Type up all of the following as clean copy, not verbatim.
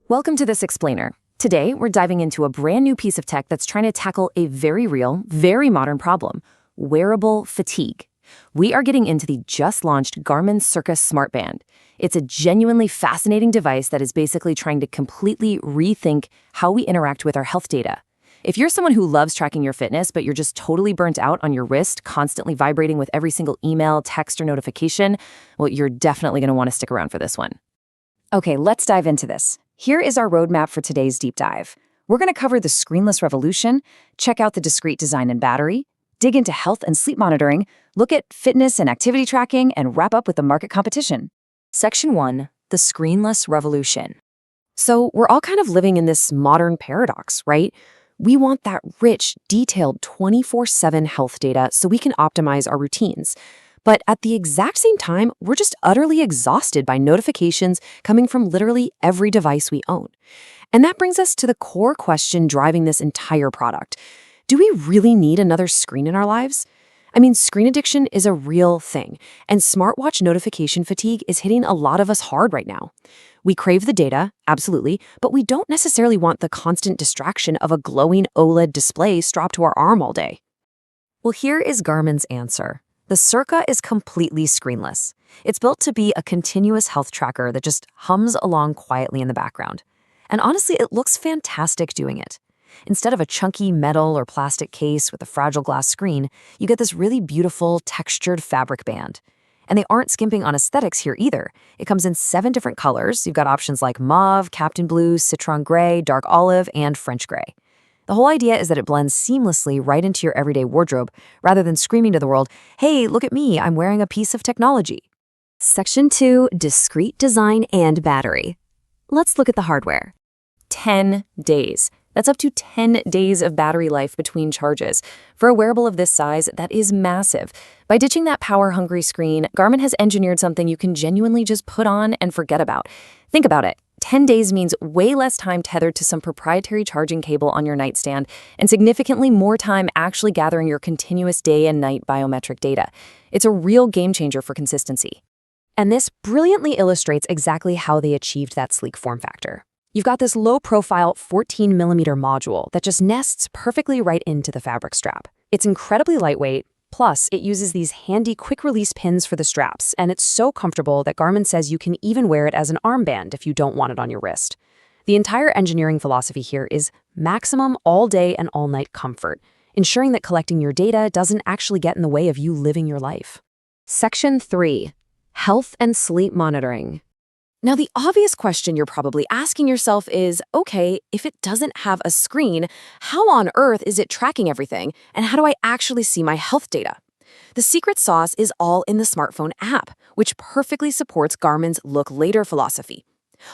Welcome to this explainer. Today, we're diving into a brand new piece of tech that's trying to tackle a very real, very modern problem: wearable fatigue. We are getting into the just-launched Garmin Cirqa smartband. It's a genuinely fascinating device that is basically trying to completely rethink how we interact with our health data. If you're someone who loves tracking your fitness, but you're just totally burnt out on your wrist, constantly vibrating with every single email, text, or notification, well, you're definitely going to want to stick around for this one. Okay, let's dive into this. Here is our roadmap for today's deep dive. We're going to cover the Screenless Revolution, check out the Discrete design and battery, dig into health and sleep monitoring, look at fitness and activity tracking, and wrap up with the market competition. Section 1, the Screenless Revolution. So we're all kind of living in this modern paradox, right? We want that rich, detailed 24/7 health data so we can optimize our routines. But at the exact same time, we're just utterly exhausted by notifications coming from literally every device we own. And that brings us to the core question driving this entire product. Do we really need another screen in our lives? I mean, screen addiction is a real thing, and smartwatch notification fatigue is hitting a lot of us hard right now. We crave the data, absolutely, but we don't necessarily want the constant distraction of a glowing OLED display strapped to our arm all day. Well, here is Garmin's answer. The Cirqa is completely screenless. It's built to be a continuous health tracker that just hums along quietly in the background. And honestly, it looks fantastic doing it. Instead of a chunky metal or plastic case with a fragile glass screen, you get this really beautiful textured fabric band. And they aren't skimping on aesthetics here either. It comes in 7 different colors. You've got options like mauve, captain blue, citron gray, dark olive, and French gray. The whole idea is that it blends seamlessly right into your everyday wardrobe, rather than screaming to the world, "Hey, look at me, I'm wearing a piece of technology." Section 2, Discrete design and battery. Let's look at the hardware. 10 days. That's up to 10 days of battery life between charges. For a wearable of this size, that is massive. By ditching that power-hungry screen, Garmin has engineered something you can genuinely just put on and forget about. Think about it. 10 days means way less time tethered to some proprietary charging cable on your nightstand, and significantly more time actually gathering your continuous day and night biometric data. It's a real game changer for consistency. And this brilliantly illustrates exactly how they achieved that sleek form factor. You've got this low-profile 14mm module that just nests perfectly right into the fabric strap. It's incredibly lightweight, plus it uses these handy quick-release pins for the straps, and it's so comfortable that Garmin says you can even wear it as an armband if you don't want it on your wrist. The entire engineering philosophy here is maximum all-day and all-night comfort, ensuring that collecting your data doesn't actually get in the way of you living your life. Section 3, Health and Sleep Monitoring. Now, the obvious question you're probably asking yourself is, okay, if it doesn't have a screen, how on earth is it tracking everything, and how do I actually see my health data? The secret sauce is all in the smartphone app, which perfectly supports Garmin's Look Later philosophy.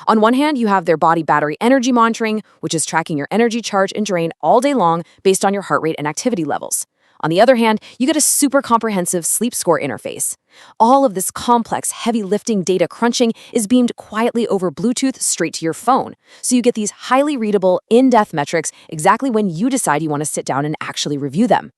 On one hand, you have their body battery energy monitoring, which is tracking your energy charge and drain all day long based on your heart rate and activity levels. On the other hand, you get a super comprehensive sleep score interface. All of this complex, heavy lifting data crunching is beamed quietly over Bluetooth straight to your phone. So you get these highly readable, in-depth metrics exactly when you decide you want to sit down and actually review them.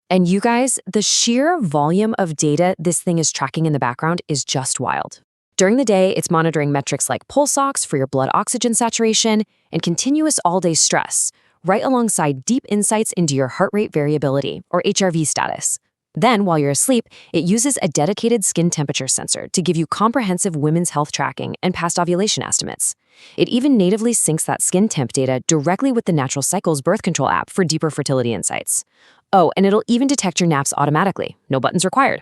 And you guys, the sheer volume of data this thing is tracking in the background is just wild. During the day, it's monitoring metrics like pulse ox for your blood oxygen saturation and continuous all-day stress, right alongside deep insights into your heart rate variability, or HRV status. Then, while you're asleep, it uses a dedicated skin temperature sensor to give you comprehensive women's health tracking and past ovulation estimates. It even natively syncs that skin temp data directly with the Natural Cycles birth control app for deeper fertility insights. Oh, and it'll even detect your naps automatically, no buttons required.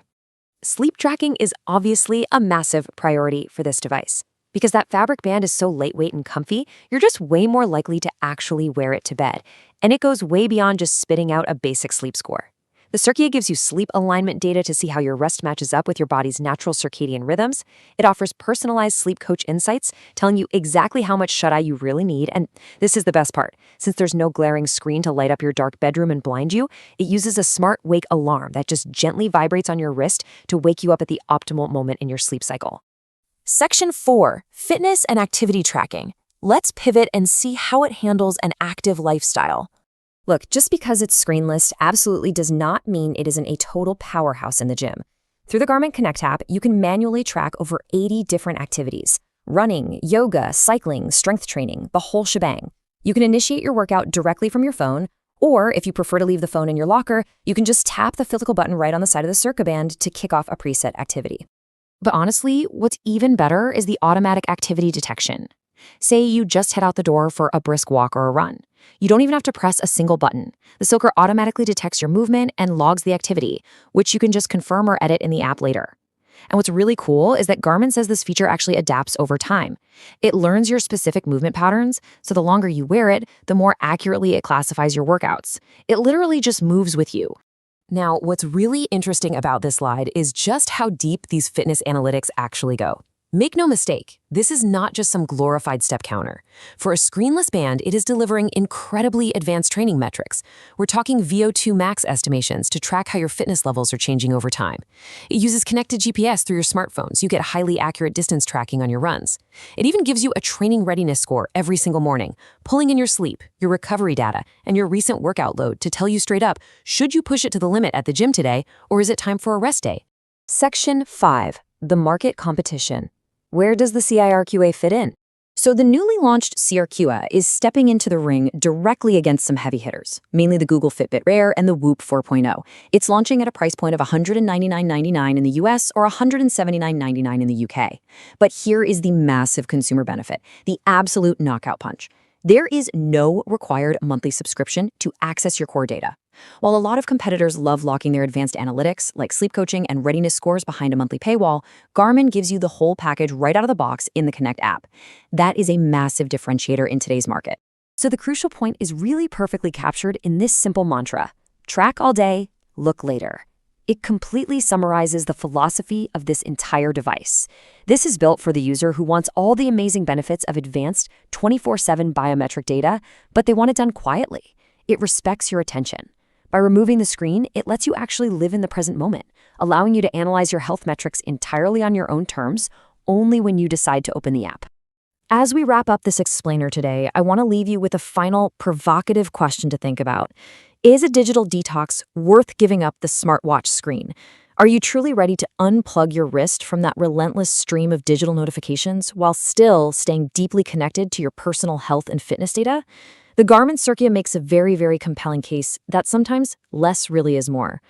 Sleep tracking is obviously a massive priority for this device. Because that fabric band is so lightweight and comfy, you're just way more likely to actually wear it to bed. And it goes way beyond just spitting out a basic sleep score. The Cirqa gives you sleep alignment data to see how your rest matches up with your body's natural circadian rhythms. It offers personalized sleep coach insights, telling you exactly how much shut-eye you really need. And this is the best part. Since there's no glaring screen to light up your dark bedroom and blind you, it uses a smart wake alarm that just gently vibrates on your wrist to wake you up at the optimal moment in your sleep cycle. Section 4, Fitness and Activity Tracking. Let's pivot and see how it handles an active lifestyle. Look, just because it's screenless absolutely does not mean it isn't a total powerhouse in the gym. Through the Garmin Connect app, you can manually track over 80 different activities, Running, yoga, cycling, strength training, the whole shebang. You can initiate your workout directly from your phone, or if you prefer to leave the phone in your locker, you can just tap the physical button right on the side of the Cirqa band to kick off a preset activity. But honestly, what's even better is the automatic activity detection. Say you just head out the door for a brisk walk or a run. You don't even have to press a single button. The Cirqa automatically detects your movement and logs the activity, which you can just confirm or edit in the app later. And what's really cool is that Garmin says this feature actually adapts over time. It learns your specific movement patterns, so the longer you wear it, the more accurately it classifies your workouts. It literally just moves with you. Now, what's really interesting about this slide is just how deep these fitness analytics actually go. Make no mistake, this is not just some glorified step counter. For a screenless band, it is delivering incredibly advanced training metrics. We're talking VO2 Max estimations to track how your fitness levels are changing over time. It uses connected GPS through your smartphones. You get highly accurate distance tracking on your runs. It even gives you a training readiness score every single morning, pulling in your sleep, your recovery data, and your recent workout load to tell you straight up, should you push it to the limit at the gym today, or is it time for a rest day? Section 5. The Market Competition. Where does the CIRQA fit in? So the newly launched CIRQA is stepping into the ring directly against some heavy hitters, mainly the Google Fitbit Rare and the Whoop 4.0. It's launching at a price point of $199.99 in the US or $179.99 in the UK. But here is the massive consumer benefit, the absolute knockout punch. There is no required monthly subscription to access your core data. While a lot of competitors love locking their advanced analytics, like sleep coaching and readiness scores behind a monthly paywall, Garmin gives you the whole package right out of the box in the Connect app. That is a massive differentiator in today's market. So the crucial point is really perfectly captured in this simple mantra: track all day, look later. It completely summarizes the philosophy of this entire device. This is built for the user who wants all the amazing benefits of advanced 24/7 biometric data, but they want it done quietly. It respects your attention. By removing the screen, it lets you actually live in the present moment, allowing you to analyze your health metrics entirely on your own terms, only when you decide to open the app. As we wrap up this explainer today, I want to leave you with a final provocative question to think about. Is a digital detox worth giving up the smartwatch screen? Are you truly ready to unplug your wrist from that relentless stream of digital notifications while still staying deeply connected to your personal health and fitness data? The Garmin Cirqa makes a very, very compelling case that sometimes less really is more.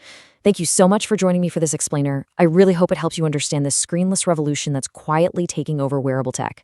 Thank you so much for joining me for this explainer. I really hope it helps you understand this screenless revolution that's quietly taking over wearable tech.